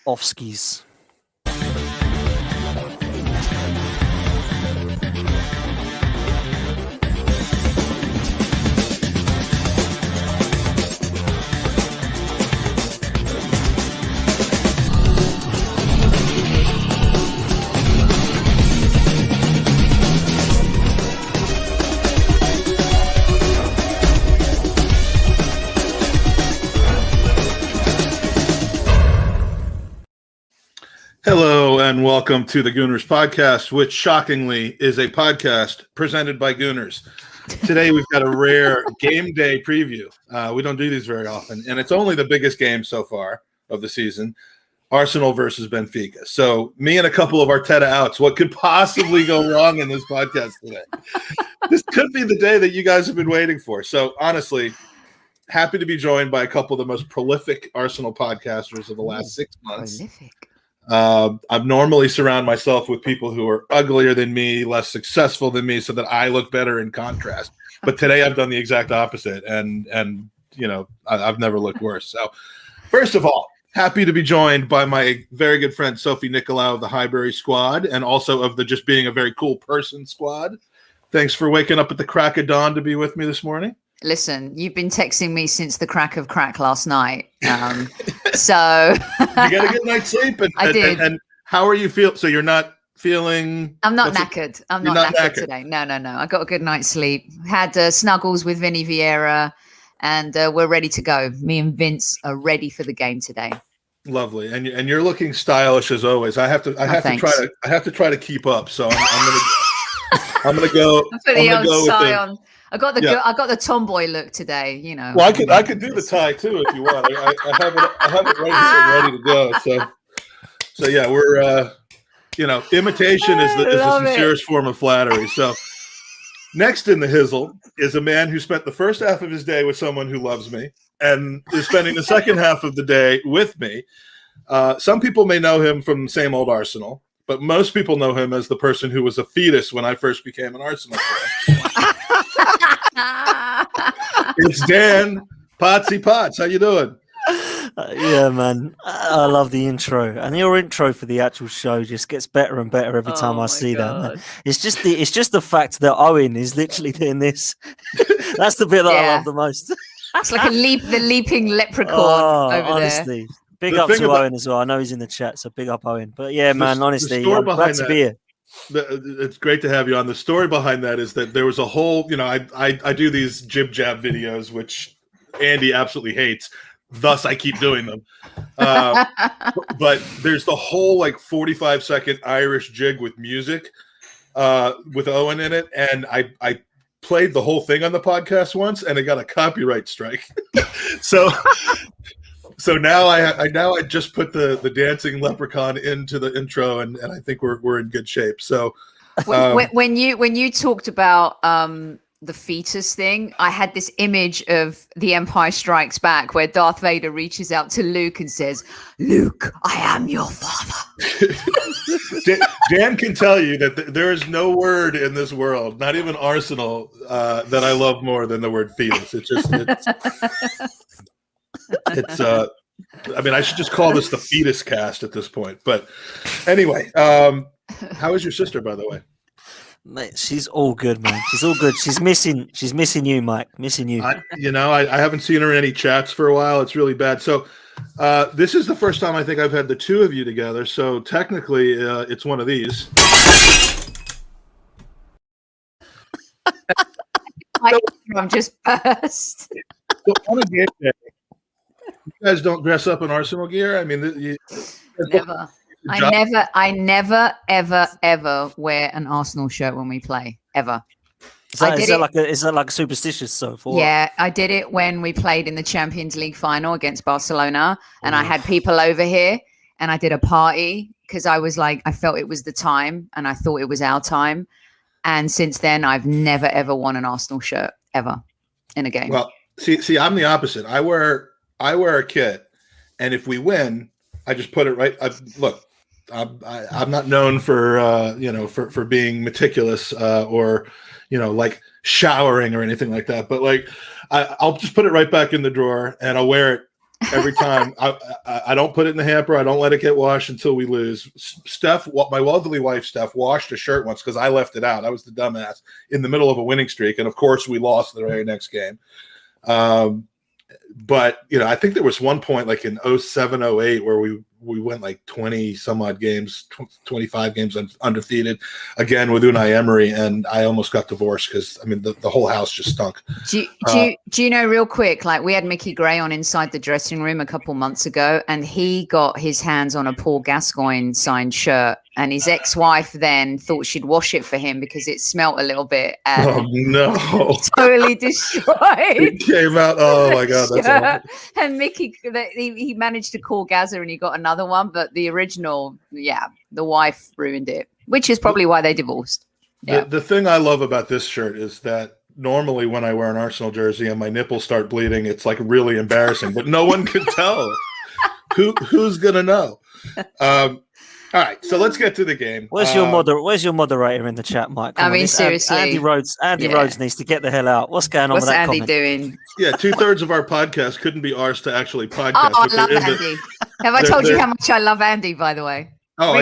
off skis. Hello and welcome to the Gooners podcast, which shockingly is a podcast presented by Gooners. Today we've got a rare game day preview. We don't do these very often, and it's only the biggest game so far of the season, Arsenal versus Benfica. So me and a couple of Arteta outs, what could possibly go wrong in this podcast today? This could be the day that you guys have been waiting for. So honestly, happy to be joined by a couple of the most prolific Arsenal podcasters of the last 6 months. Prolific. I normally surround myself with people who are uglier than me, less successful than me, so that I look better in contrast. But today I've done the exact opposite, and you know, I've never looked worse. So, first of all, happy to be joined by my very good friend Sophie Nicolaou of the Highbury Squad, and also of the Just Being a Very Cool Person Squad. Thanks for waking up at the crack of dawn to be with me this morning. Listen, you've been texting me since the crack of crack last night. So you got a good night's sleep? I did. And how are you feel? So you're not feeling... I'm not knackered. I'm not knackered today. No. I got a good night's sleep. Had snuggles with Vinny Vieira, and we're ready to go. Me and Vince are ready for the game today. Lovely, and you're looking stylish as always. I have to try to keep up. So I'm gonna go. Put the old tie on. I got the tomboy look today, you know. Well, I could do the tie too if you want. I have it ready to go. So yeah, we're imitation is the sincerest form of flattery. So next in the hizzle is a man who spent the first half of his day with someone who loves me and is spending the second half of the day with me. Some people may know him from the same old Arsenal, but most people know him as the person who was a fetus when I first became an Arsenal fan. It's Dan Potsy Potts. How you doing? Yeah, man. I love the intro, and your intro for the actual show just gets better and better every time I see that. Man. It's just the fact that Owen is literally doing this. That's the bit that I love the most. It's like the leaping leprechaun over honestly. there. Big up to Owen as well. I know he's in the chat, so big up Owen. But yeah, man, honestly, I'm glad to be here. It's great to have you on. The story behind that is that there was a whole, I do these jib jab videos, which Andy absolutely hates. Thus, I keep doing them. But there's the whole 45-second Irish jig with music with Owen in it. And I played the whole thing on the podcast once and it got a copyright strike. So now I just put the dancing leprechaun into the intro, and I think we're in good shape. So when you talked about the fetus thing, I had this image of The Empire Strikes Back where Darth Vader reaches out to Luke and says, "Luke, I am your father." Dan can tell you that there is no word in this world, not even Arsenal, that I love more than the word fetus. It's I should just call this the fetus cast at this point. But anyway, how is your sister, by the way? Mate, she's all good, man. She's all good. She's missing you, Mike. Missing you. I haven't seen her in any chats for a while. It's really bad. So this is the first time I think I've had the two of you together. So technically, it's one of these. I'm just burst. So on a game day, you guys don't dress up in Arsenal gear? I mean, never. I never, ever wear an Arsenal shirt when we play, ever. Is that like superstitious? So yeah, I did it when we played in the Champions League final against Barcelona, and I had people over here, and I did a party because I was like, I felt it was the time, and I thought it was our time. And since then, I've never ever worn an Arsenal shirt ever in a game. Well, see, I'm the opposite. I wear a kit, and if we win, I just put it right. I'm not known for for being meticulous or like showering or anything like that. But I'll just put it right back in the drawer, and I'll wear it every time. I don't put it in the hamper. I don't let it get washed until we lose. My lovely wife, Steph, washed a shirt once because I left it out. I was the dumbass in the middle of a winning streak. And, of course, we lost the very next game. But, I think there was one point like in 07, 08 where we went like 20 some odd games, 25 games undefeated again with Unai Emery. And I almost got divorced because, the whole house just stunk. Do you know, real quick, like we had Mickey Gray on Inside the Dressing Room a couple months ago, and he got his hands on a Paul Gascoigne signed shirt. And his ex-wife then thought she'd wash it for him because it smelt a little bit. And oh, no. Totally destroyed. It came out. Oh, my God. That's awful. And Mickey, he managed to call Gazza and he got another one. But the original, the wife ruined it, which is probably why they divorced. Yeah. The thing I love about this shirt is that normally when I wear an Arsenal jersey and my nipples start bleeding, it's like really embarrassing. But no one can tell. Who's going to know? All right, so let's get to the game. Where's your moderator in the chat, Mike? Seriously. Andy Rhodes needs to get the hell out. What's going on with that Andy comment? doing? Yeah, 2/3 of our podcast couldn't be ours to actually podcast. Oh, I love Andy. Have I told you how much I love Andy, by the way? Oh,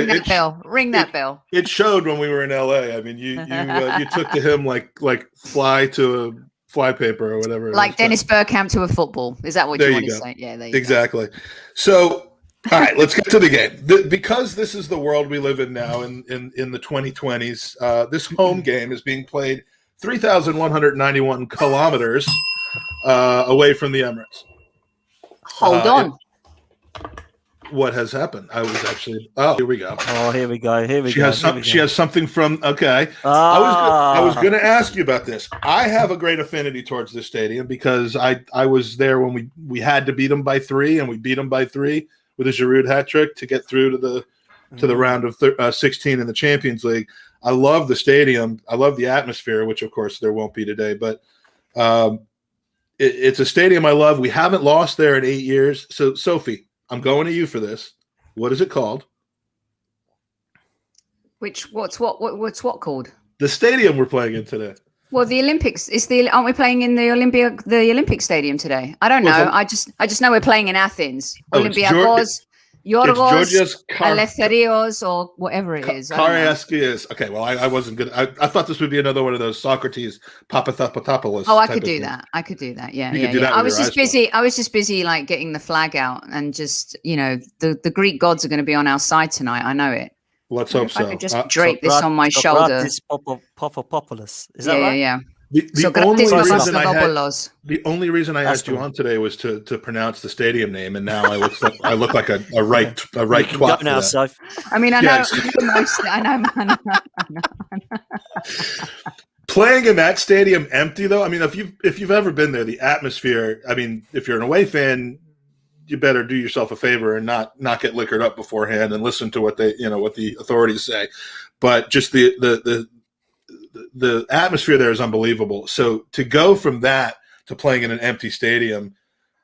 Ring that bell. It showed when we were in LA. You took to him like fly to a flypaper or whatever. Like Dennis Bergkamp to a football. Is that what you want to say? Yeah, there you exactly. Go. So, all right, let's get to the game. Because this is the world we live in now in the 2020s, this home game is being played 3,191 kilometers away from the Emirates. Hold on. What has happened? I was actually. Oh, here we go. Oh, here we go. She has something from. Okay. I was going to ask you about this. I have a great affinity towards this stadium because I was there when we had to beat them by 3, and we beat them by 3 with a Giroud hat trick to get through to the round of 16 in the Champions League. I love the stadium. I love the atmosphere, which of course there won't be today, but it's a stadium I love. We haven't lost there in 8 years. So Sophie, I'm going to you for this. What is it called? What's what called? The stadium we're playing in today. Well, the Olympics aren't we playing in the Olympic Stadium today? I don't know. I just know we're playing in Athens. Olympiacos, Yorgos, Eleftherios, or whatever it is. Karayaskias. Okay, well, I wasn't good. I thought this would be another one of those Socrates, Papathopoulos. Oh, I could do that. Yeah, yeah. I was just busy like getting the flag out and just, the Greek gods are going to be on our side tonight. I know it. Let's hope so. I could just drape this on my shoulder. Papathopoulos. Is that right? Yeah. The only reason I asked you on today was to pronounce the stadium name, and now I look like a right twat. Now, Soph. I mean, I know. Playing in that stadium empty, though. I mean, if you've ever been there, the atmosphere. I mean, if you're an away fan, you better do yourself a favor and not get liquored up beforehand and listen to what the authorities say. But just the atmosphere there is unbelievable. So to go from that to playing in an empty stadium,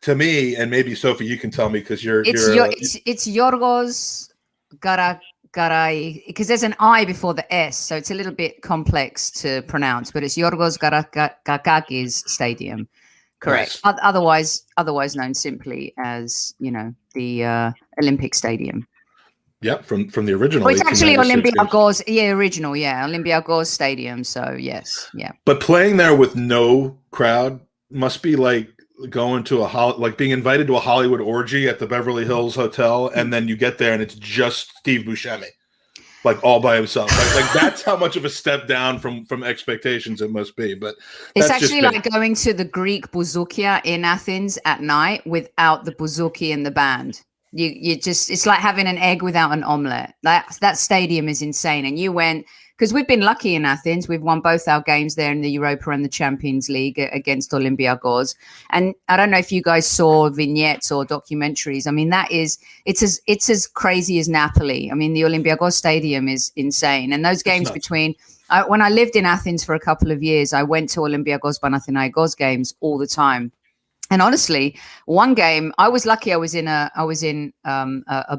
to me, and maybe Sophie, you can tell me because it's Yorgos Garai, because there's an I before the S, so it's a little bit complex to pronounce. But it's Yorgos Garakakis Stadium, correct? Nice. Otherwise known simply as the Olympic Stadium. Yeah, from the original. Well, it's actually Olympiacos, Olympiacos Stadium. So yes, yeah. But playing there with no crowd must be like going to being invited to a Hollywood orgy at the Beverly Hills Hotel, and then you get there and it's just Steve Buscemi, like all by himself. Like that's how much of a step down from expectations it must be. But it's actually like going to the Greek bouzoukia in Athens at night without the bouzouki and the band. You just, it's like having an egg without an omelette. That stadium is insane. And you went, because we've been lucky in Athens. We've won both our games there in the Europa and the Champions League against Olympiacos. And I don't know if you guys saw vignettes or documentaries. I mean, it's as crazy as Napoli. I mean, the Olympiacos stadium is insane. And those games when I lived in Athens for a couple of years, I went to Olympiacos Panathinaikos games all the time. And honestly, one game, I was lucky. I was in a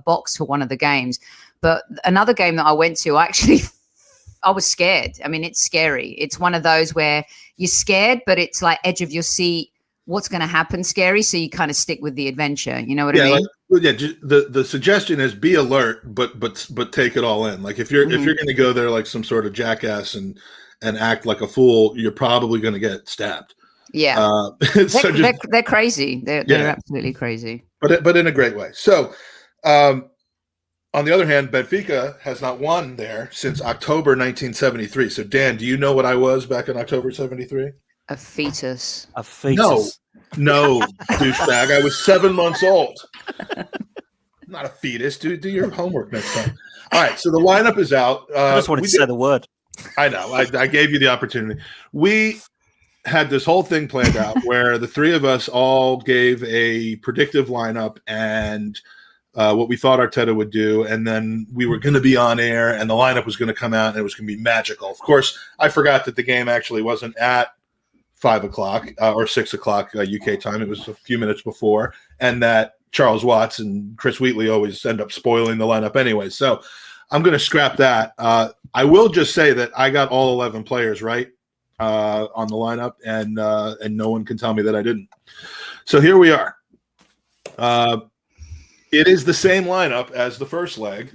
box for one of the games, but another game that I went to, I was scared. I mean, it's scary. It's one of those where you're scared, but it's like edge of your seat what's going to happen scary, so you kind of stick with the adventure. You know what I mean? The suggestion is be alert, but take it all in. Like if you're going to go there like some sort of jackass and act like a fool, you're probably going to get stabbed. Yeah, they're crazy. They're absolutely crazy. But in a great way. So, on the other hand, Benfica has not won there since October 1973. So, Dan, do you know what I was back in October 73? A fetus. No, douchebag. I was 7 months old. I'm not a fetus. Do your homework next time. All right, so the lineup is out. I just wanted to say the word. I know. I gave you the opportunity. We had this whole thing planned out where the three of us all gave a predictive lineup and what we thought Arteta would do, and then we were going to be on air, and the lineup was going to come out, and it was going to be magical. Of course, I forgot that the game actually wasn't at 5 o'clock or 6 o'clock UK time. It was a few minutes before, and that Charles Watts and Chris Wheatley always end up spoiling the lineup anyway. So I'm going to scrap that. I will just say that I got all 11 players right on the lineup, and no one can tell me that I didn't. So here we are. It is the same lineup as the first leg.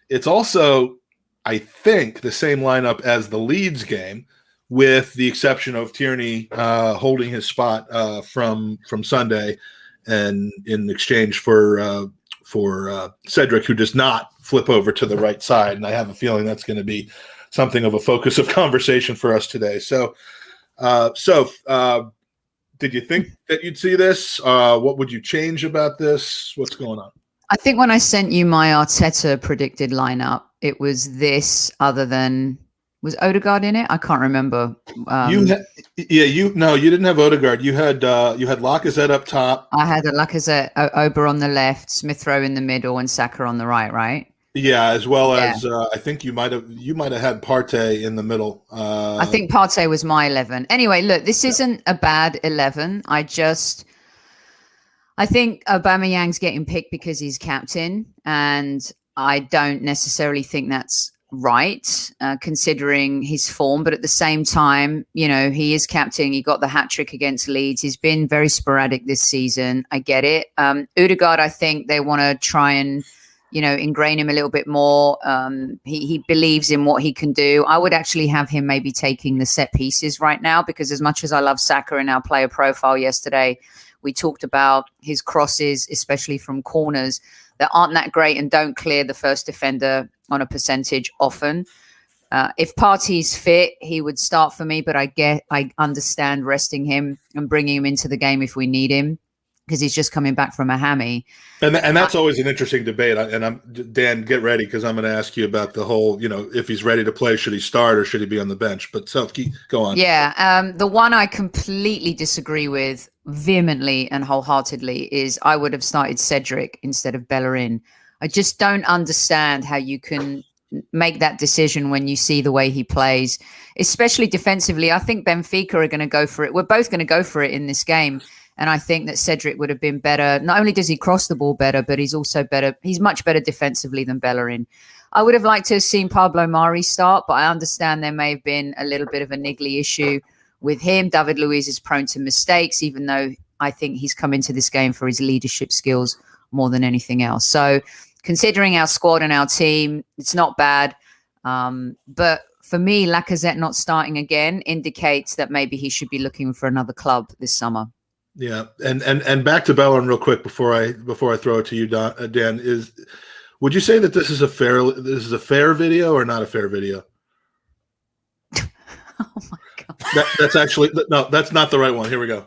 It's also, I think, the same lineup as the Leeds game, with the exception of Tierney holding his spot from Sunday, and in exchange for Cedric, who does not flip over to the right side. And I have a feeling that's going to be something of a focus of conversation for us today. So, did you think that you'd see this? What would you change about this? What's going on? I think when I sent you my Arteta predicted lineup, it was this. Other than, was Odegaard in it? I can't remember. You didn't have Odegaard. You had Lacazette up top. I had a Lacazette, Ober on the left, Smith Rowe in the middle, and Saka on the right. Right. Yeah, as well as I think you might have had Partey in the middle. I think Partey was my 11. Anyway, look, this isn't a bad 11. I think Aubameyang's getting picked because he's captain, and I don't necessarily think that's right, considering his form. But at the same time, he is captain. He got the hat-trick against Leeds. He's been very sporadic this season. I get it. Odegaard, I think they want to try and, ingrain him a little bit more. He believes in what he can do. I would actually have him maybe taking the set pieces right now, because as much as I love Saka in our player profile yesterday, we talked about his crosses, especially from corners, that aren't that great and don't clear the first defender on a percentage often. If Partey's fit, he would start for me, but I understand resting him and bringing him into the game if we need him, because he's just coming back from a hammy. And that's always an interesting debate. And Dan, get ready, because I'm going to ask you about the whole, if he's ready to play, should he start or should he be on the bench? But Sophie, go on. Yeah, the one I completely disagree with vehemently and wholeheartedly is I would have started Cedric instead of Bellerin. I just don't understand how you can make that decision when you see the way he plays, especially defensively. I think Benfica are going to go for it. We're both going to go for it in this game. And I think that Cedric would have been better. Not only does he cross the ball better, but he's also better. He's much better defensively than Bellerin. I would have liked to have seen Pablo Mari start, but I understand there may have been a little bit of a niggly issue with him. David Luiz is prone to mistakes, even though I think he's come into this game for his leadership skills more than anything else. So considering our squad and our team, it's not bad. But for me, Lacazette not starting again indicates that maybe he should be looking for another club this summer. Yeah, and back to Bellerin real quick before I throw it to you, Dan. Would you say that this is a fair video or not a fair video? Oh my God! That's actually no, that's not the right one. Here we go.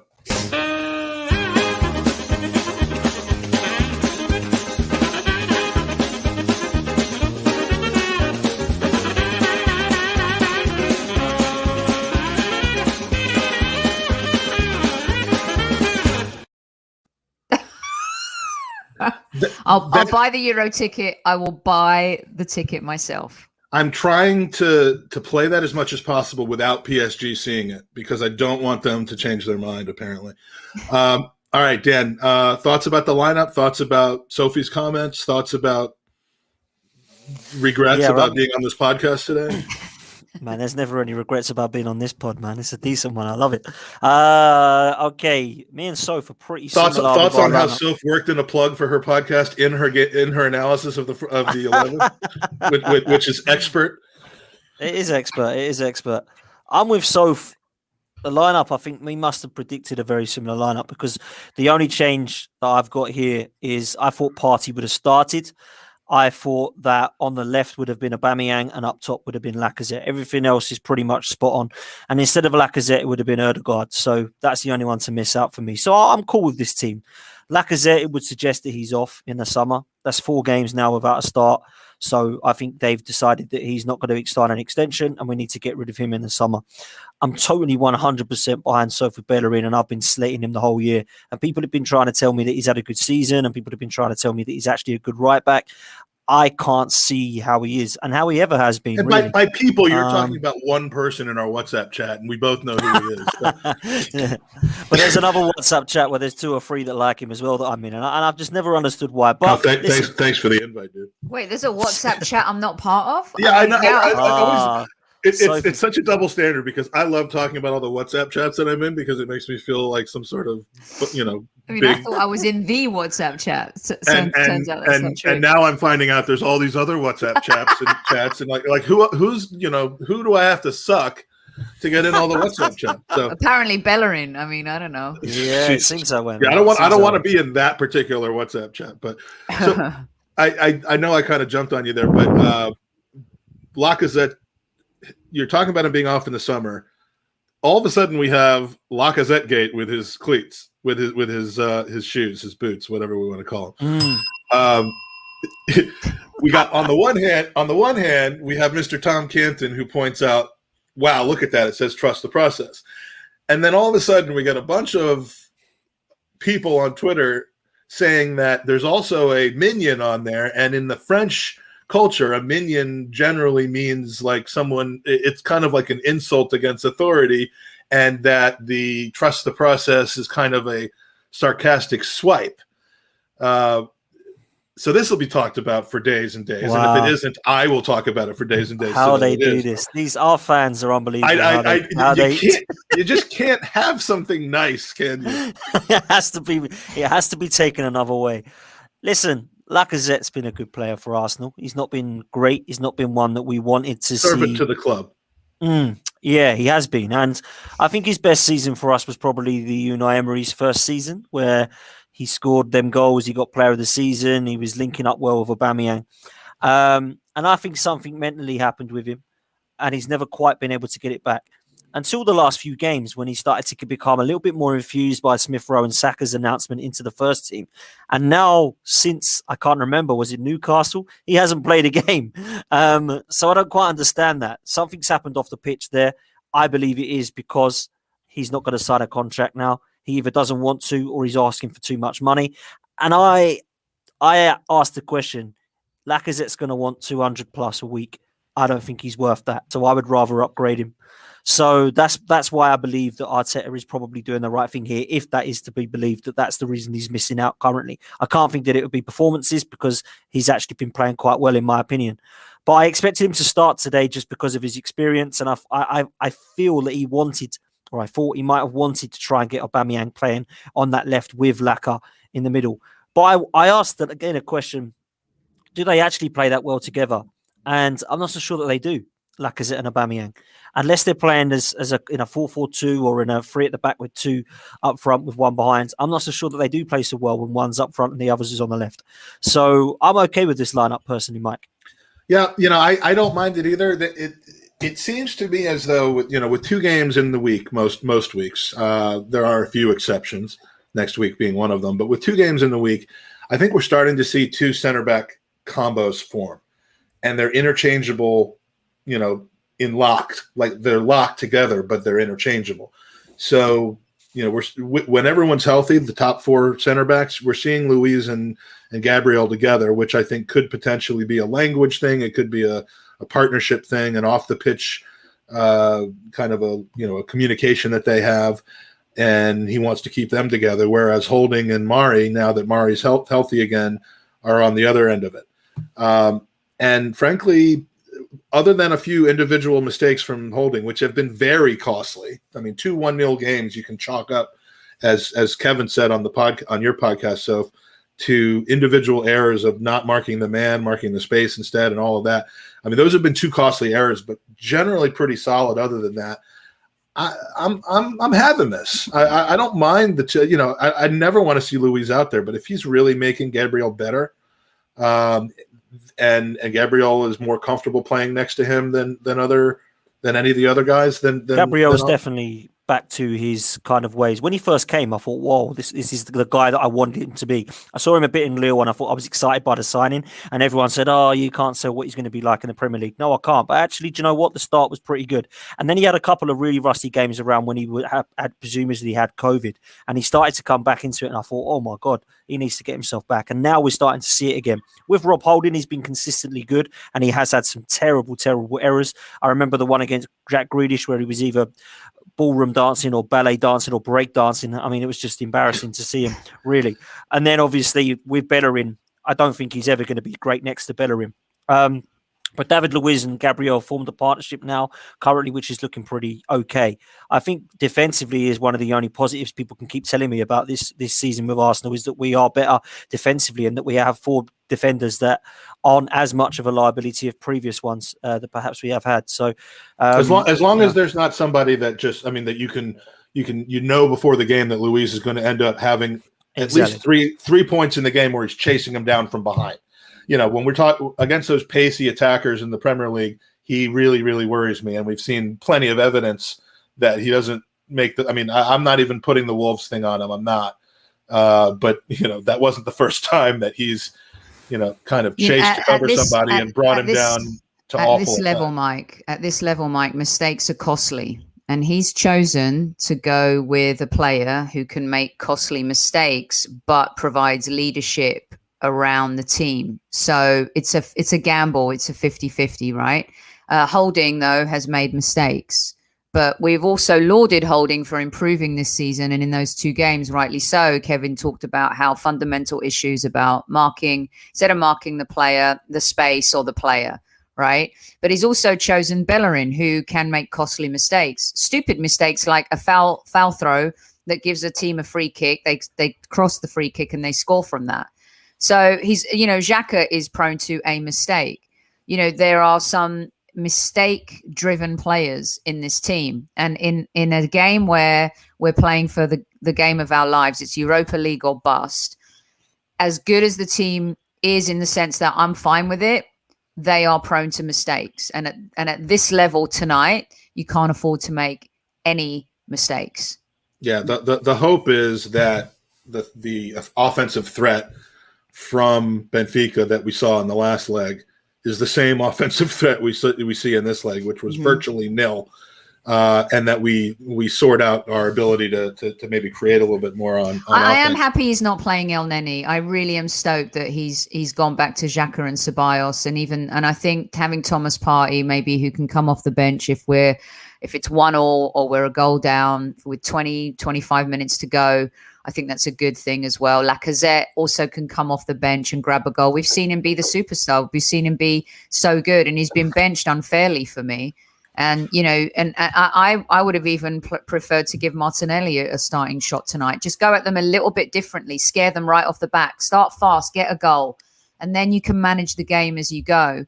I'll buy the Euro ticket. I will buy the ticket myself. I'm trying to play that as much as possible without PSG seeing it, because I don't want them to change their mind, apparently. All right, Dan, thoughts about the lineup, thoughts about Sophie's comments, thoughts about regrets about being on this podcast today? Man, there's never any regrets about being on this pod, man. It's a decent one. I love it. Okay, me and Soph are pretty similar. Thoughts on how Soph worked in a plug for her podcast in her analysis of the 11, which is expert. It is expert. I'm with Soph. The lineup, I think we must have predicted a very similar lineup, because the only change that I've got here is I thought Partey would have started. I thought that on the left would have been Aubameyang and up top would have been Lacazette. Everything else is pretty much spot on. And instead of Lacazette, it would have been Ødegaard. So that's the only one to miss out for me. So I'm cool with this team. Lacazette, it would suggest that he's off in the summer. That's 4 games now without a start. So I think they've decided that he's not going to start an extension and we need to get rid of him in the summer. I'm totally 100% behind Sophie Bellerin, and I've been slating him the whole year. And people have been trying to tell me that he's had a good season, and people have been trying to tell me that he's actually a good right back. I can't see how he is and how he ever has been. And really. by people, you're talking about one person in our WhatsApp chat, and we both know who he is. So. Yeah. But there's another WhatsApp chat where there's 2 or 3 that like him as well that I'm in, and I've just never understood why. But thanks for the invite, dude. Wait, there's a WhatsApp chat I'm not part of? Yeah, I know. I always, So it's such a double standard, because I love talking about all the WhatsApp chats that I'm in, because it makes me feel like some sort of, I mean, big... I thought I was in the WhatsApp chat. So turns out that's not true. And now I'm finding out there's all these other WhatsApp chats and like who's who do I have to suck to get in all the WhatsApp chats? So apparently Bellerin. I mean, I don't know. Yeah, it seems that way. Yeah, I don't want to be in that particular WhatsApp chat, but so I know I kind of jumped on you there, but Lacazette. You're talking about him being off in the summer. All of a sudden, we have Lacazette gate with his cleats, with his shoes, his boots, whatever we want to call them. We got on the one hand, we have Mr. Tom Canton, who points out, "Wow, look at that! It says trust the process." And then all of a sudden, we got a bunch of people on Twitter saying that there's also a minion on there, and in the French culture, a minion generally means like someone, it's kind of like an insult against authority, and that the trust the process is kind of a sarcastic swipe. So this will be talked about for days and days. Wow. And if it isn't, I will talk about it for days and days. How they do this. Our fans are unbelievable. You just can't have something nice, can you? It has to be taken another way. Listen, Lacazette's been a good player for Arsenal. He's not been great. He's not been one that we wanted to see. Servant to the club. Yeah, he has been. And I think his best season for us was probably the Unai Emery's first season, where he scored them goals. He got player of the season. He was linking up well with Aubameyang. And I think something mentally happened with him, and he's never quite been able to get it back. Until the last few games, when he started to become a little bit more infused by Smith Rowe and Saka's announcement into the first team. And now, since, I can't remember, was it Newcastle? He hasn't played a game. So I don't quite understand that. Something's happened off the pitch there. I believe it is because he's not going to sign a contract now. He either doesn't want to, or he's asking for too much money. And I asked the question, Lacazette's going to want 200 plus a week. I don't think he's worth that. So I would rather upgrade him. So that's why I believe that Arteta is probably doing the right thing here, if that is to be believed, that that's the reason he's missing out currently. I can't think that it would be performances, because he's actually been playing quite well, in my opinion. But I expected him to start today just because of his experience, and I feel that he wanted, or I thought he might have wanted, to try and get Aubameyang playing on that left with Laka in the middle. But I asked that again a question: do they actually play that well together? And I'm not so sure that they do, Lacazette and Aubameyang, unless they're playing in a 4-4-2 or in a 3 at the back with 2 up front with 1 behind. I'm not so sure that they do play so well when one's up front and the others is on the left. So I'm okay with this lineup personally, Mike. Yeah, I don't mind it either. It seems to me as though, with 2 games in the week, most weeks, there are a few exceptions, next week being one of them, but with 2 games in the week, I think we're starting to see 2 center back combos form, and they're interchangeable, in locked, like they're locked together, but they're interchangeable. So, when everyone's healthy, the top 4 center backs, we're seeing Luiz and Gabriel together, which I think could potentially be a language thing. It could be a partnership thing, and off the pitch kind of a communication that they have, and he wants to keep them together. Whereas Holding and Mari, now that Mari's healthy again, are on the other end of it. And frankly, other than a few individual mistakes from Holding, which have been very costly. I mean, 2 1-0 games you can chalk up, as Kevin said on your podcast, Soph, to individual errors of not marking the man, marking the space instead, and all of that. I mean, those have been 2 costly errors, but generally pretty solid. Other than that, I'm having this. I don't mind the two. I never want to see Luis out there, but if he's really making Gabriel better, and Gabriel is more comfortable playing next to him than any of the other guys, then Gabriel is definitely back to his kind of ways. When he first came, I thought, whoa, this is the guy that I wanted him to be. I saw him a bit in Lille and I thought I was excited by the signing, and everyone said, oh, you can't say what he's going to be like in the Premier League. No, I can't. But actually, do you know what? The start was pretty good. And then he had a couple of really rusty games around when he had presumably had COVID, and he started to come back into it. And I thought, oh my God, he needs to get himself back. And now we're starting to see it again. With Rob Holding, he's been consistently good, and he has had some terrible, terrible errors. I remember the one against Jack Grealish where he was either ballroom dancing or ballet dancing or break dancing. I mean, it was just embarrassing to see him, really. And then obviously with Bellerin, I don't think he's ever going to be great next to Bellerin. But David Luiz and Gabriel formed a partnership now currently, which is looking pretty okay. I think defensively is one of the only positives people can keep telling me about this season with Arsenal, is that we are better defensively and that we have 4 defenders that aren't as much of a liability of previous ones that perhaps we have had. So as long as there's not somebody that just, I mean, that you can before the game that Luis is going to end up having at least three points in the game where he's chasing them down from behind. When we're talking against those pacey attackers in the Premier League, he really, really worries me. And we've seen plenty of evidence that he doesn't make I'm not even putting the Wolves thing on him. I'm not. But, that wasn't the first time that he's, kind of chased to cover somebody and brought him down to awful. At this level, Mike, mistakes are costly. And he's chosen to go with a player who can make costly mistakes, but provides leadership around the team. So it's a gamble. It's a 50-50, right? Holding, though, has made mistakes. But we've also lauded Holding for improving this season. And in those 2 games, rightly so, Kevin talked about how fundamental issues about marking, instead of marking the player, the space or the player, right? But he's also chosen Bellerin, who can make costly mistakes. Stupid mistakes like a foul throw that gives a team a free kick. They cross the free kick and they score from that. So Xhaka is prone to a mistake. There are some mistake-driven players in this team. And in a game where we're playing for the game of our lives, it's Europa League or bust. As good as the team is in the sense that I'm fine with it, they are prone to mistakes. And at this level tonight, you can't afford to make any mistakes. Yeah, the hope is that the offensive threat from Benfica that we saw in the last leg is the same offensive threat we see in this leg, which was virtually nil, and that we sort out our ability to maybe create a little bit more on I offense. am happy he's not playing El Neni. I really am stoked that he's gone back to Xhaka and Ceballos, and I think having Thomas Partey maybe who can come off the bench if it's 1-1 or we're a goal down with 20-25 minutes to go. I think that's a good thing as well. Lacazette also can come off the bench and grab a goal. We've seen him be the superstar. We've seen him be so good, and he's been benched unfairly for me. And, I would have even preferred to give Martinelli a starting shot tonight. Just go at them a little bit differently, scare them right off the back, start fast, get a goal, and then you can manage the game as you go.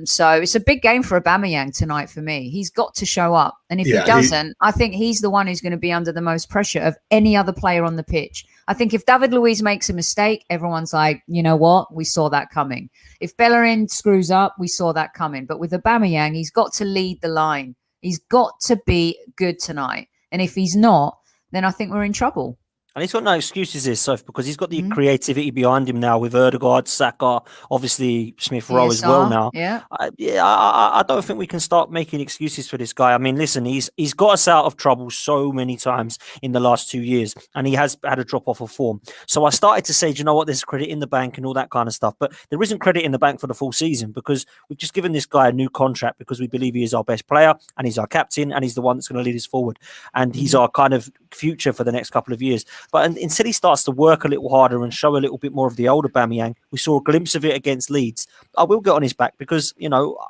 So it's a big game for Aubameyang tonight for me. He's got to show up. And if he doesn't, I think he's the one who's going to be under the most pressure of any other player on the pitch. I think if David Luiz makes a mistake, everyone's like, you know what? We saw that coming. If Bellerin screws up, we saw that coming. But with Aubameyang, he's got to lead the line. He's got to be good tonight. And if he's not, then I think we're in trouble. And he's got no excuses here, Soph, because he's got the creativity behind him now with Ødegaard, Saka, obviously Smith Rowe as well now. Yeah. I don't think we can start making excuses for this guy. I mean, listen, he's got us out of trouble so many times in the last 2 years, and he has had a drop off of form. So I started to say, do you know what, there's credit in the bank and all that kind of stuff. But there isn't credit in the bank for the full season because we've just given this guy a new contract because we believe he is our best player and he's our captain and he's the one that's going to lead us forward. And he's our kind of future for the next couple of years. But until he starts to work a little harder and show a little bit more of the older Aubameyang, we saw a glimpse of it against Leeds. I will get on his back because,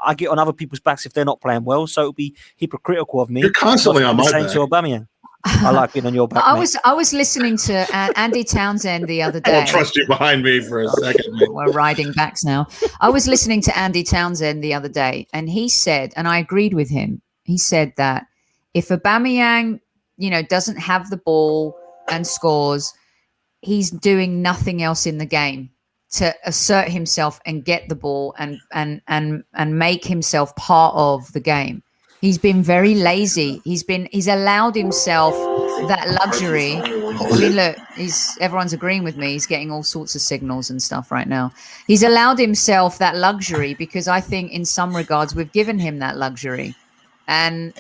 I get on other people's backs if they're not playing well. So it would be hypocritical of me. You're constantly on my back. To Aubameyang. I like being on your back. I was listening to Andy Townsend the other day. I won't trust you behind me for a second. We're riding backs now. I was listening to Andy Townsend the other day, and he said, and I agreed with him. He said that if Aubameyang, doesn't have the ball and scores, he's doing nothing else in the game to assert himself and get the ball and make himself part of the game. He's been very lazy. He's allowed himself that luxury. I mean, look, everyone's agreeing with me. He's getting all sorts of signals and stuff right now. He's allowed himself that luxury because I think in some regards we've given him that luxury. And,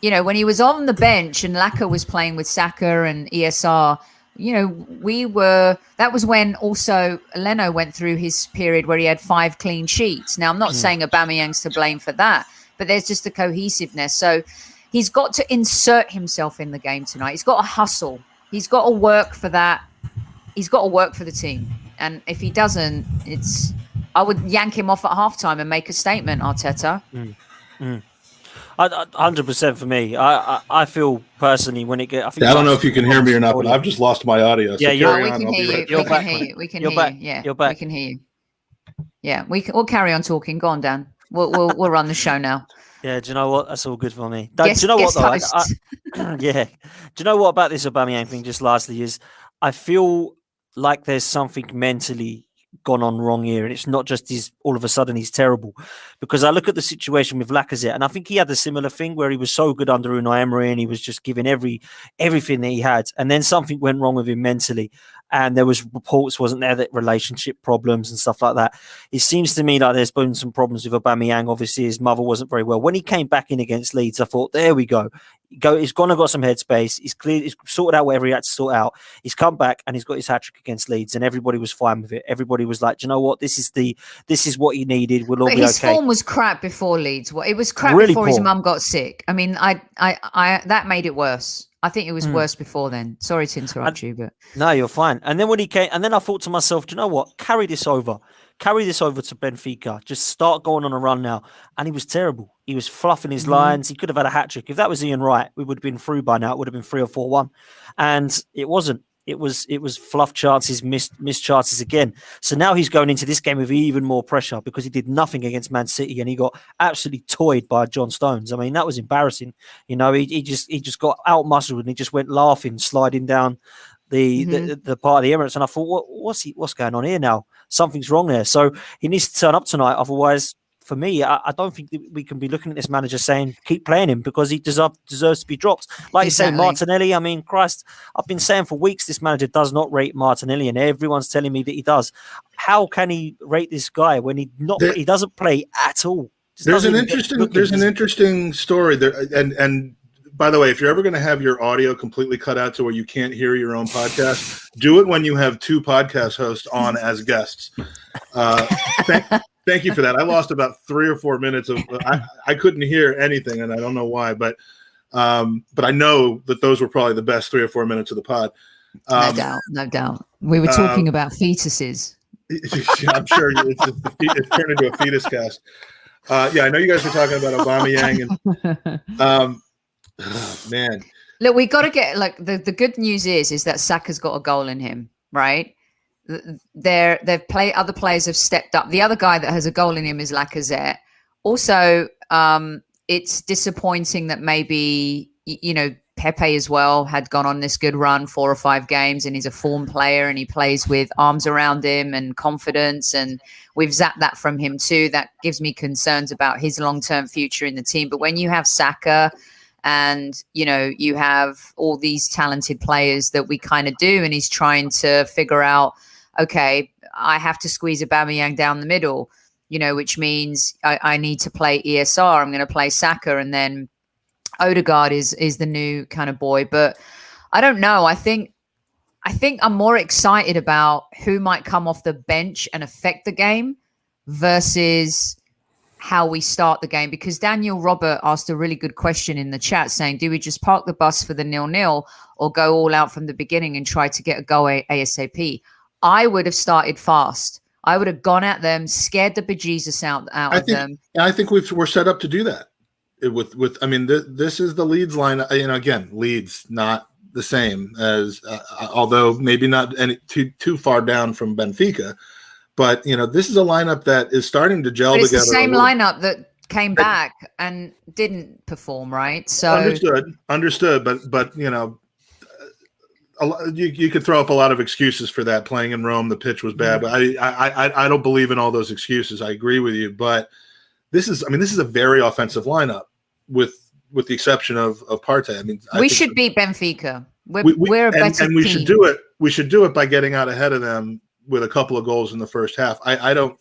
when he was on the bench and Laka was playing with Saka and ESR, that was when also Leno went through his period where he had 5 clean sheets. Now, I'm not saying Aubameyang's to blame for that, but there's just a cohesiveness. So he's got to insert himself in the game tonight. He's got to hustle. He's got to work for that. He's got to work for the team. And if he doesn't, I would yank him off at halftime and make a statement, Arteta. 100% for me. I feel personally when it gets. I don't know if you can hear me or not, but I've just lost my audio. So yeah, we can hear you. We can hear you. We can hear you. Yeah, you're back. We can hear you. Yeah, we'll carry on talking. Go on, Dan. We'll run the show now. Yeah, do you know what? That's all good for me. Do you know what though? Yeah. Do you know what about this Aubameyang thing? Just lastly, is I feel like there's something mentally gone on wrong here, and it's not just all of a sudden he's terrible, because I look at the situation with Lacazette, and I think he had a similar thing where he was so good under Unai Emery and he was just giving everything that he had, and then something went wrong with him mentally, and there was reports, wasn't there, that relationship problems and stuff like that. It seems to me like there's been some problems with Aubameyang. Obviously his mother wasn't very well. When he came back in against Leeds, I thought, there we go. He's gone and got some headspace. He's sorted out whatever he had to sort out. He's come back and he's got his hat-trick against Leeds, and everybody was fine with it. Everybody was like, do you know what? This is what he needed. We'll all be okay. His form was crap before Leeds. It was crap really before his mum got sick. I mean, I that made it worse. I think it was worse before then. Sorry to interrupt you, but no, you're fine. And then when he came, and then I thought to myself, do you know what? Carry this over to Benfica. Just start going on a run now. And he was terrible. He was fluffing his lines. He could have had a hat trick. If that was Ian Wright, we would have been through by now. It would have been 3 or 4-1, and it wasn't. It was fluff chances, missed chances again. So now he's going into this game with even more pressure because he did nothing against Man City and he got absolutely toyed by John Stones. I mean, that was embarrassing. He just got out muscled and he just went laughing, sliding down the part of the Emirates. And I thought, what's going on here now? Something's wrong there. So he needs to turn up tonight. Otherwise, for me, I don't think that we can be looking at this manager saying, keep playing him because he deserves to be dropped. Like you say, Martinelli, I mean, Christ, I've been saying for weeks this manager does not rate Martinelli and everyone's telling me that he does. How can he rate this guy when he doesn't play at all? There's an interesting story there. And by the way, if you're ever going to have your audio completely cut out to where you can't hear your own podcast, do it when you have 2 podcast hosts on as guests. Thank you for that. I lost about 3 or 4 minutes of. I couldn't hear anything, and I don't know why, but I know that those were probably the best 3 or 4 minutes of the pod. No doubt. We were talking about fetuses. I'm sure it's turned into a fetus cast. Yeah, I know you guys were talking about Aubameyang, and man, look, we got to get the good news is that Saka's got a goal in him, right? Other players have stepped up. The other guy that has a goal in him is Lacazette. Also, it's disappointing that maybe Pepe as well had gone on this good run, 4 or 5 games, and he's a form player and he plays with arms around him and confidence, and we've zapped that from him too. That gives me concerns about his long-term future in the team. But when you have Saka and you have all these talented players that we kind of do, and he's trying to figure out, okay, I have to squeeze Aubameyang down the middle, which means I need to play ESR. I'm going to play Saka, and then Odegaard is the new kind of boy. But I don't know. I think I'm more excited about who might come off the bench and affect the game versus how we start the game, because Daniel Robert asked a really good question in the chat saying, do we just park the bus for the 0-0 or go all out from the beginning and try to get a goal ASAP? I would have started fast. I would have gone at them, scared the bejesus out of them. I think we're set up to do that. This is the Leeds line. Again, Leeds not the same as, although maybe not too far down from Benfica, but this is a lineup that is starting to gel together. It's the same lineup that came back and didn't perform, right? So understood. But you could throw up a lot of excuses for that. Playing in Rome, the pitch was bad, but I don't believe in all those excuses. I agree with you, but this is a very offensive lineup with the exception of Partey. We should beat Benfica. We're a better team. We should do it. We should do it by getting out ahead of them with a couple of goals in the first half. I don't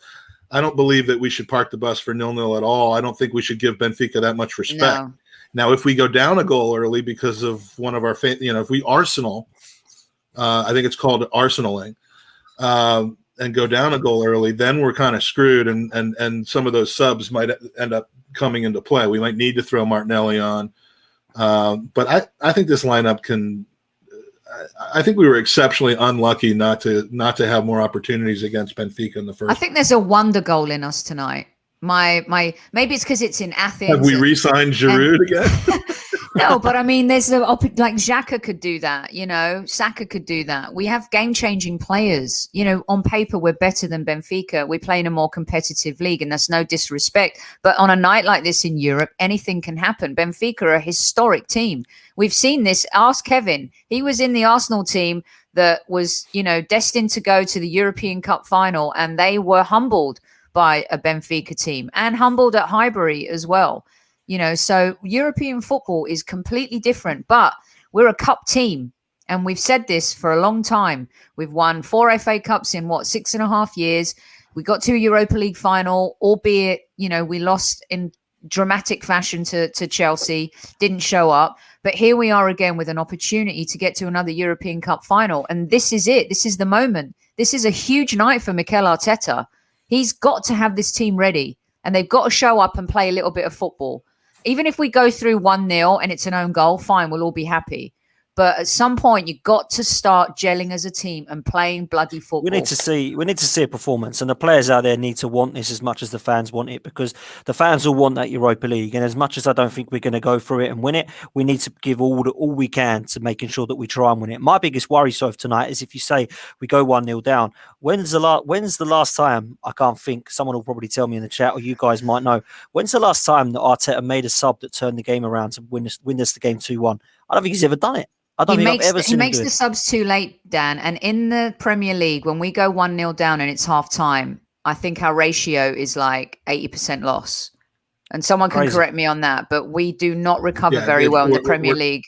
believe that we should park the bus for 0-0 at all. I don't think we should give Benfica that much respect. No. Now, if we go down a goal early because of one of our, if we Arsenal, I think it's called Arsenaling, and go down a goal early, then we're kind of screwed, and some of those subs might end up coming into play. We might need to throw Martinelli on, but I think this lineup can. I think we were exceptionally unlucky not to have more opportunities against Benfica in the first. I think there's a wonder goal in us tonight. My maybe it's because it's in Athens. Have we re-signed Giroud again? No, but there's like Xhaka could do that, Saka could do that. We have game-changing players. On paper, we're better than Benfica. We play in a more competitive league, and that's no disrespect. But on a night like this in Europe, anything can happen. Benfica are a historic team. We've seen this. Ask Kevin. He was in the Arsenal team that was, destined to go to the European Cup final, and they were humbled by a Benfica team and humbled at Highbury as well. So European football is completely different, but we're a cup team. And we've said this for a long time. We've won 4 FA Cups in 6.5 years. We got to a Europa League final, albeit, we lost in dramatic fashion to Chelsea, didn't show up. But here we are again with an opportunity to get to another European Cup final. And this is it. This is the moment. This is a huge night for Mikel Arteta. He's got to have this team ready, and they've got to show up and play a little bit of football. Even if we go through 1-0 and it's an own goal, fine, we'll all be happy. But at some point, you've got to start gelling as a team and playing bloody football. We need to see a performance, and the players out there need to want this as much as the fans want it, because the fans will want that Europa League. And as much as I don't think we're going to go through it and win it, we need to give all we can to making sure that we try and win it. My biggest worry, Soph, tonight is if you say we go 1-0 down, when's the last time? I can't think. Someone will probably tell me in the chat, or you guys might know. When's the last time that Arteta made a sub that turned the game around to win us the game 2-1? I don't think he's ever done it. He makes the subs too late, Dan. And in the Premier League, when we go 1-0 down and it's half time, I think our ratio is like 80% loss. And someone can correct me on that, but we do not recover very well in the Premier League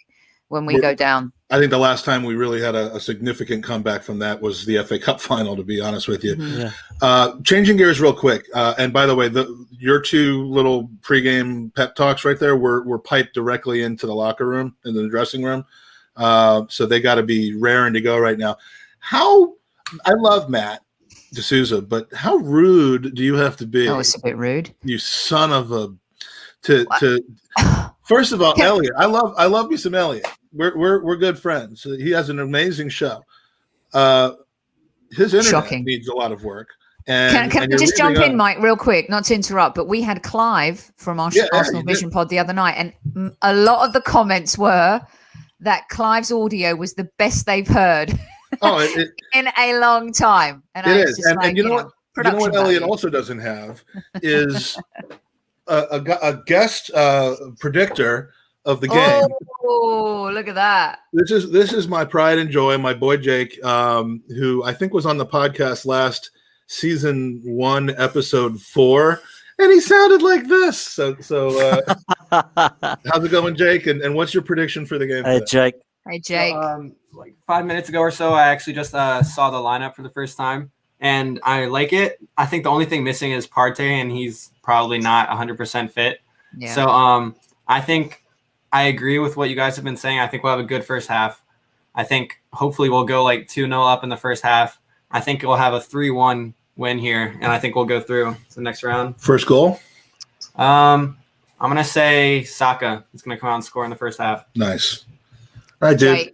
when we go down. I think the last time we really had a significant comeback from that was the FA Cup final, to be honest with you. Mm-hmm. Changing gears real quick. And by the way, your two little pregame pep talks right there were piped directly into the locker room, in the dressing room. So they got to be raring to go right now. I love Matt D'Souza, but how rude do you have to be? Oh, it's a bit rude. You son of a First of all, Elliot, I love me some Elliot. We're good friends. He has an amazing show. His internet needs a lot of work. And can I just jump in, Mike, real quick, not to interrupt, but we had Clive from our Arsenal Vision Pod the other night, and a lot of the comments were that Clive's audio was the best they've heard in a long time. And it is. And you know what Elliot also doesn't have is a guest predictor of the game. Oh, look at that. This is my pride and joy, my boy Jake, who I think was on the podcast last season 1, episode 4. And he sounded like this. So how's it going, Jake? And what's your prediction for the game? Hey, Jake. Hey, Jake. Like 5 minutes ago or so, I actually just saw the lineup for the first time, and I like it. I think the only thing missing is Partey, and he's probably not 100% fit. Yeah. So I think I agree with what you guys have been saying. I think we'll have a good first half. I think hopefully we'll go like 2-0 up in the first half. I think we'll have a 3-1 win here, and I think we'll go through to the next round. First goal? I'm gonna say Saka is gonna come out and score in the first half. Nice. All right, dude.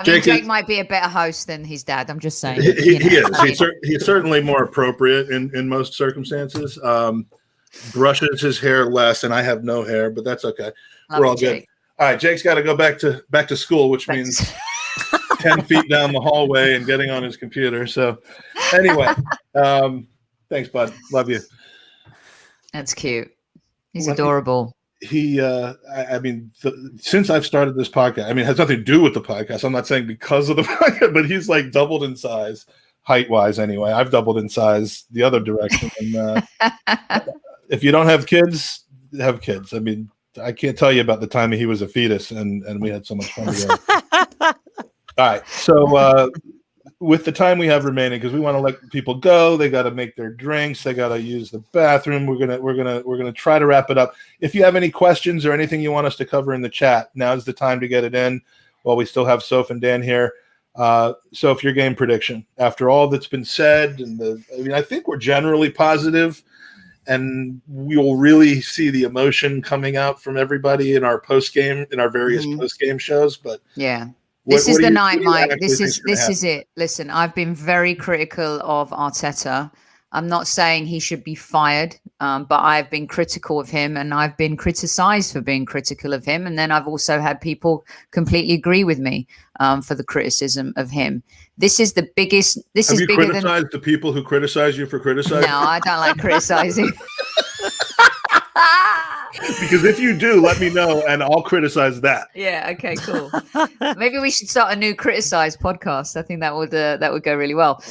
Jake might be a better host than his dad. I'm just saying. He is. He's certainly more appropriate in most circumstances. Brushes his hair less, and I have no hair, but that's okay. We're all good. All right, Jake's got to go back to school, which means 10 feet down the hallway and getting on his computer. So anyway, thanks, bud. Love you. That's cute. He's adorable. Since I've started this podcast, it has nothing to do with the podcast. I'm not saying because of the podcast, but he's like doubled in size, height-wise anyway. I've doubled in size the other direction. And if you don't have kids, have kids. I can't tell you about the time he was a fetus and we had so much fun together. All right. So with the time we have remaining, because we want to let people go, they got to make their drinks, they got to use the bathroom. We're gonna try to wrap it up. If you have any questions or anything you want us to cover in the chat, now's the time to get it in while we still have Soph and Dan here. Soph, your game prediction after all that's been said, and I think we're generally positive. And we will really see the emotion coming out from everybody in our post-game, in our various post-game shows. But yeah, this is the night, Mike. This is it. Listen, I've been very critical of Arteta. I'm not saying he should be fired, but I've been critical of him, and I've been criticized for being critical of him. And then I've also had people completely agree with me for the criticism of him. This is the biggest. Have you criticized the people who criticize you for criticizing? No, I don't like criticizing. Because if you do, let me know, and I'll criticize that. Yeah. Okay. Cool. Maybe we should start a new criticize podcast. I think that would go really well.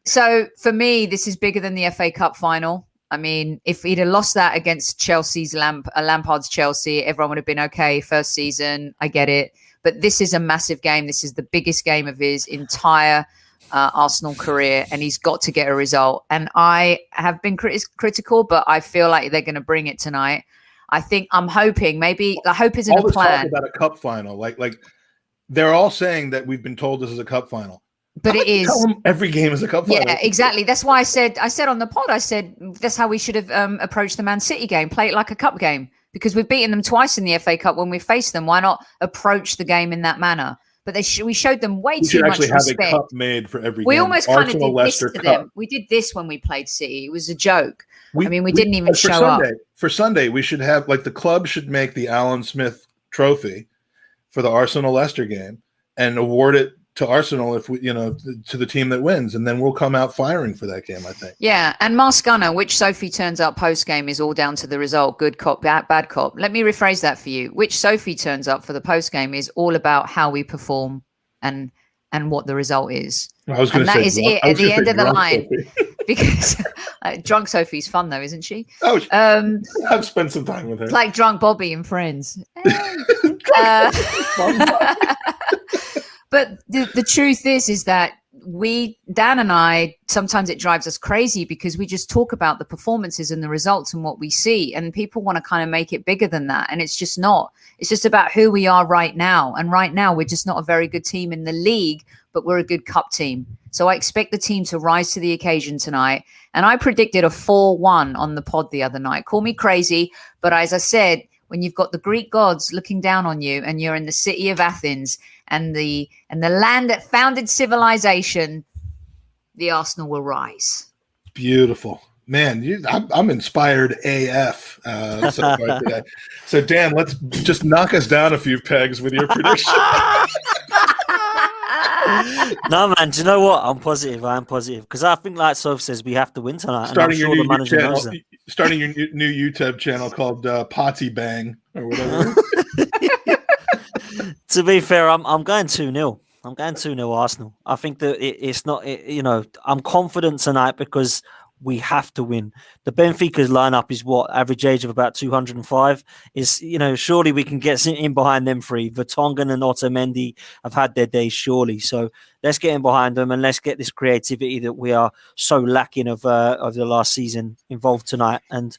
So for me, this is bigger than the FA Cup final. If he'd have lost that against Chelsea's Lampard's Chelsea, everyone would have been okay. First season, I get it. But this is a massive game. This is the biggest game of his entire Arsenal career, and he's got to get a result. And I have been critical, but I feel like they're going to bring it tonight. I'm hoping maybe the hope isn't all a plan. Talk about a cup final, like they're all saying that we've been told this is a cup final. But it is. Tell them every game is a cup final. Yeah, exactly. That's why I said on the pod, that's how we should have approached the Man City game. Play it like a cup game. Because we've beaten them twice in the FA Cup when we faced them. Why not approach the game in that manner? But we showed them way too much respect. We should actually have a cup made for every game. We almost kind of did this to them. We did this when we played City. It was a joke. We didn't even show up. For Sunday, we should have, the club should make the Alan Smith trophy for the Arsenal-Leicester game and award it to Arsenal to the team that wins, and then we'll come out firing for that game, I think. Yeah, and Mask Gunner, which Sophie turns up post-game is all down to the result. Good cop, bad cop. Let me rephrase that for you. Which Sophie turns up for the post-game is all about how we perform and what the result is. I was going to say, that is it at the end of the line. Because drunk Sophie's fun though, isn't she? Oh, I've spent some time with her. It's like drunk Bobby and Friends. But the truth is that Dan and I, sometimes it drives us crazy because we just talk about the performances and the results and what we see. And people want to kind of make it bigger than that. And it's just not. It's just about who we are right now. And right now, we're just not a very good team in the league, but we're a good cup team. So I expect the team to rise to the occasion tonight. And I predicted a 4-1 on the pod the other night. Call me crazy. But as I said, when you've got the Greek gods looking down on you and you're in the city of Athens and the land that founded civilization, the Arsenal will rise. Beautiful. Man, I'm inspired AF so far today. So, Dan, let's just knock us down a few pegs with your prediction. No, man, do you know what? I'm positive. I am positive. Because I think, like Soph says, we have to win tonight. Starting your new YouTube channel called Potty Bang or whatever. To be fair, I'm going 2-0. I'm going 2-0 Arsenal. I think that it's not, I'm confident tonight because we have to win. The Benfica's lineup is what? Average age of about 205. Surely we can get in behind them three. Vertonghen and Otamendi have had their days, surely. So let's get in behind them and let's get this creativity that we are so lacking of the last season involved tonight. And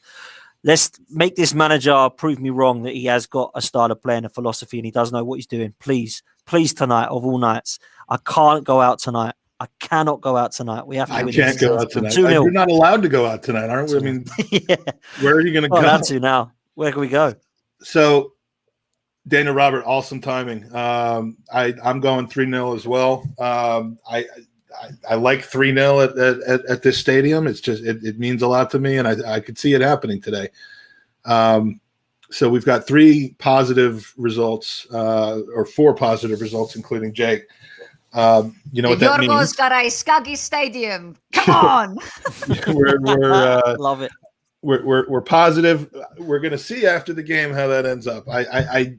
let's make this manager prove me wrong that he has got a style of play and a philosophy and he does know what he's doing. Please tonight of all nights. I can't go out tonight. I cannot go out tonight. We have to. I can't go out tonight. You're not allowed to go out tonight, aren't we? I mean, yeah. Where are you going to go? I'm allowed to now. Where can we go? So, Daniel Robert, awesome timing. I'm going 3-0 as well. I like 3-0 at this stadium. It's just it means a lot to me, and I could see it happening today. So we've got 3 positive results, or 4 positive results, including Jake. You know what that means? Yorgos Karaiskakis Stadium. Come on. we're Love it. We're positive. We're going to see after the game how that ends up. I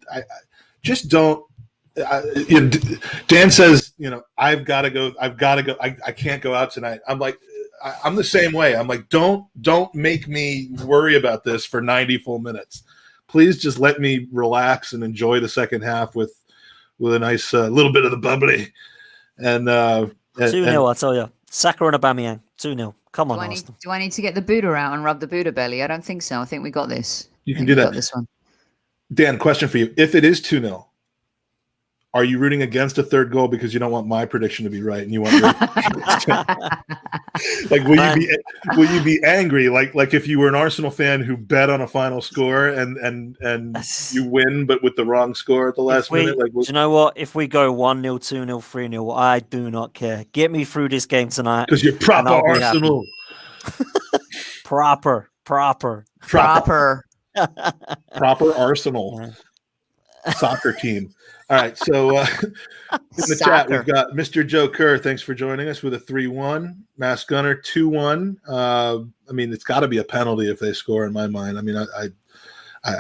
just don't. Dan says, I've got to go. I can't go out tonight. I'm like, I'm the same way. I'm like, don't make me worry about this for 90 full minutes. Please just let me relax and enjoy the second half with a nice little bit of the bubbly. And 2-0, I tell you. Saka and Aubameyang, 2-0. Come on, Arsenal. Do I need to get the Buddha out and rub the Buddha belly? I don't think so. I think we got this. You can do that. Got this one. Dan, question for you. If it is 2-0, are you rooting against a third goal because you don't want my prediction to be right and you want your like will you be angry like if you were an Arsenal fan who bet on a final score and you win but with the wrong score at the last minute? Like, do you know what? If we go 1-0, 2-0, 3-0, I do not care. Get me through this game tonight. Because you're proper Arsenal. Proper Arsenal soccer team. All right, so in the chat, we've got Mr. Joe Kerr. Thanks for joining us with a 3-1. Mass Gunner, 2-1. I mean, it's got to be a penalty if they score in my mind. I mean, I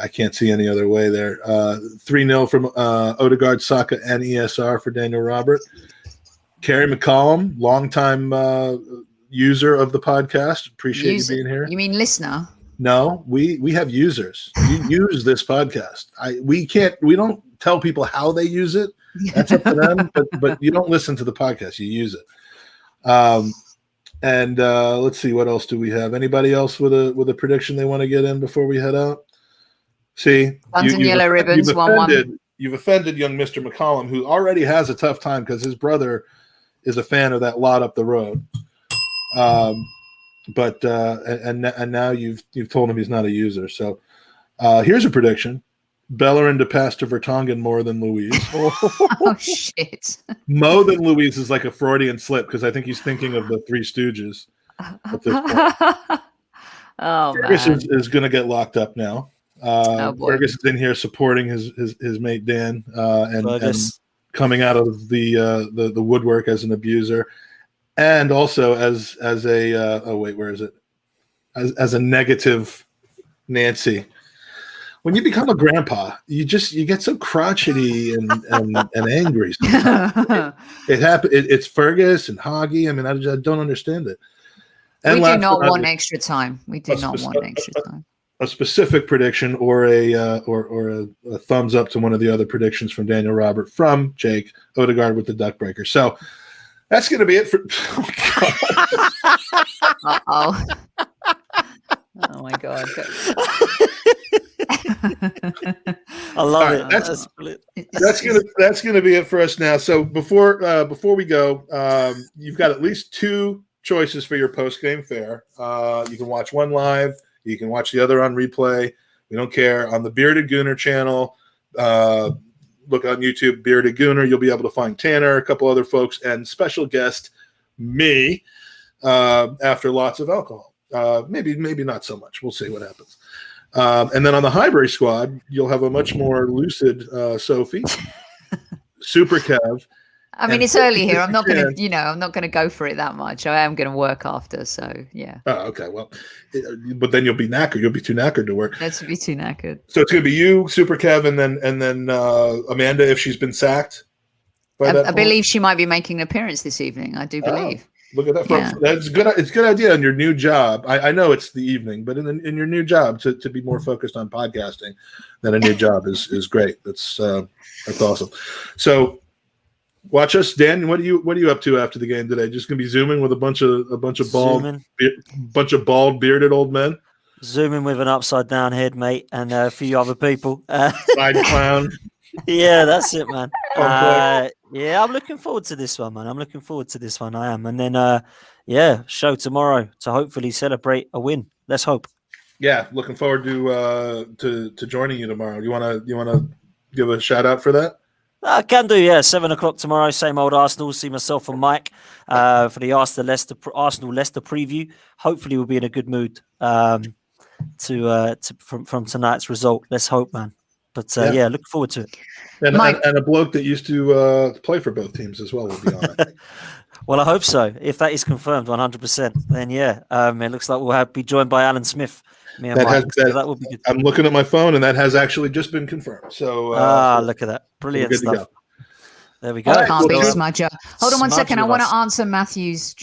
can't see any other way there. 3-0 from Odegaard, Saka, and ESR for Daniel Robert. Carrie McCollum, longtime user of the podcast. Appreciate you being here. You mean listener? No, we have users. You use this podcast. We don't tell people how they use it. That's up to them. But you don't listen to the podcast. You use it. And let's see, what else do we have? Anybody else with a prediction they want to get in before we head out? See, yellow ribbons. You've offended young Mr. McCollum, who already has a tough time because his brother is a fan of that lot up the road. But now you've told him he's not a user. So here's a prediction: Bellerin to pass to Vertonghen more than Louise. Oh shit! Mo than Louise is like a Freudian slip because I think he's thinking of the Three Stooges. At this point. Fergus is going to get locked up now. Fergus is in here supporting his mate Dan and coming out of the woodwork as an abuser. And also as a where is it? As a negative Nancy. When you become a grandpa, you get so crotchety and angry. It happened. It's Fergus and Hoggy. I mean, I don't understand it. And we do not want extra time. We do not want extra time. A specific prediction or a thumbs up to one of the other predictions from Daniel Robert from Jake Odegaard with the duck breaker. So. That's going to be it for. Oh my god! I love it. That's gonna be it for us now. So before we go, you've got at least 2 choices for your post game fare. You can watch one live. You can watch the other on replay. We don't care. On the Bearded Gooner channel. Look on YouTube, Bearded Gooner. You'll be able to find Tanner, a couple other folks, and special guest me after lots of alcohol. Maybe not so much. We'll see what happens. And then on the Highbury squad, you'll have a much more lucid Sophie, Super Kev. I mean, it's early here. I'm not going to, I'm not going to go for it that much. I am going to work after. So, yeah. Oh, okay. Well, but then you'll be knackered. You'll be too knackered to work. That's to be too knackered. So it's going to be you, Super Kev, and then Amanda if she's been sacked. I believe she might be making an appearance this evening. I do believe. Look at that. Yeah. That's good. It's a good idea on your new job. I know it's the evening, but in your new job to be more focused on podcasting than a new job is great. That's awesome. So. Watch us, Dan. What are you up to after the game today? Just gonna be zooming with a bunch of bald, bearded old men. Zooming with an upside down head, mate, and a few other people. Side clown. Yeah, that's it, man. boy. Yeah, I'm looking forward to this one, man. I'm looking forward to this one. I am. And then, yeah, show tomorrow to hopefully celebrate a win. Let's hope. Yeah, looking forward to joining you tomorrow. You wanna give a shout out for that? I can do, yeah. 7:00 tomorrow. Same old Arsenal. See myself and Mike for the Arsenal Leicester preview. Hopefully, we'll be in a good mood from tonight's result. Let's hope, man. But yeah, looking forward to it. And a bloke that used to play for both teams as well will be on it. Well, I hope so. If that is confirmed 100%, then yeah, it looks like we'll be joined by Alan Smith. Me and Mike. That will be good. I'm looking at my phone, and that has actually just been confirmed. So look at that. Brilliant stuff. There we go. I can't be a smudger. Hold on one Smudge second. I with want us. to answer Matthew's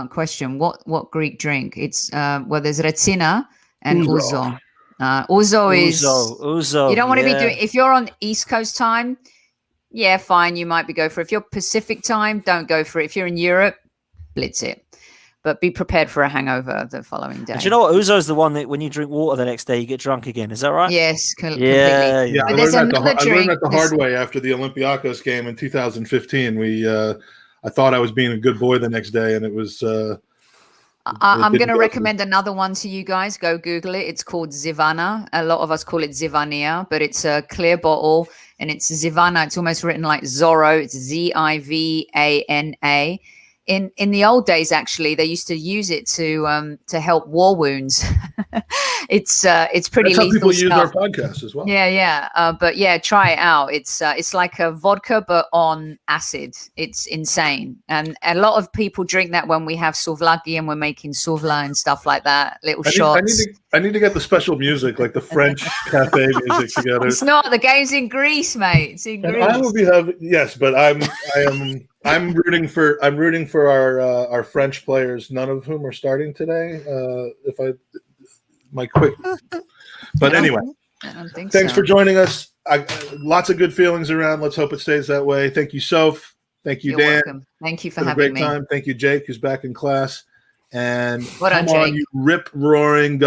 question. What Greek drink? It's there's Retsina and Ouzo. Ouzo is Ouzo. You don't want to be doing if you're on East Coast time. Yeah, fine. You might go for it. If you're Pacific time, don't go for it. If you're in Europe, blitz it. But be prepared for a hangover the following day. Do you know what? Ouzo is the one that when you drink water the next day, you get drunk again. Is that right? Yes, completely. Yeah. I learned that the hard There's- way after the Olympiacos game in 2015. I thought I was being a good boy the next day, and it was. I'm going to recommend another one to you guys. Go Google it. It's called Zivana. A lot of us call it Zivania, but it's a clear bottle, and it's Zivana. It's almost written like Zorro. It's Zivana. In the old days, actually, they used to use it to help war wounds. It's pretty That's how lethal people use our stuff. podcast as well. Yeah. But yeah, try it out. It's like a vodka but on acid. It's insane, and a lot of people drink that when we have souvlaki and we're making souvla and stuff like that. Little shots. I need to get the special music, like the French cafe music together. It's not. The game's in Greece, mate. It's in Greece. And I will be yes, but I'm rooting for our French players, none of whom are starting today. But anyway, I don't think thanks so. for joining us. Lots of good feelings around. Let's hope it stays that way. Thank you, Soph. Thank you, You're Dan. welcome. Thank you for It was a having great me. time. Thank you, Jake, who's back in class. And Well done, come on, Jake. you rip roaring gun.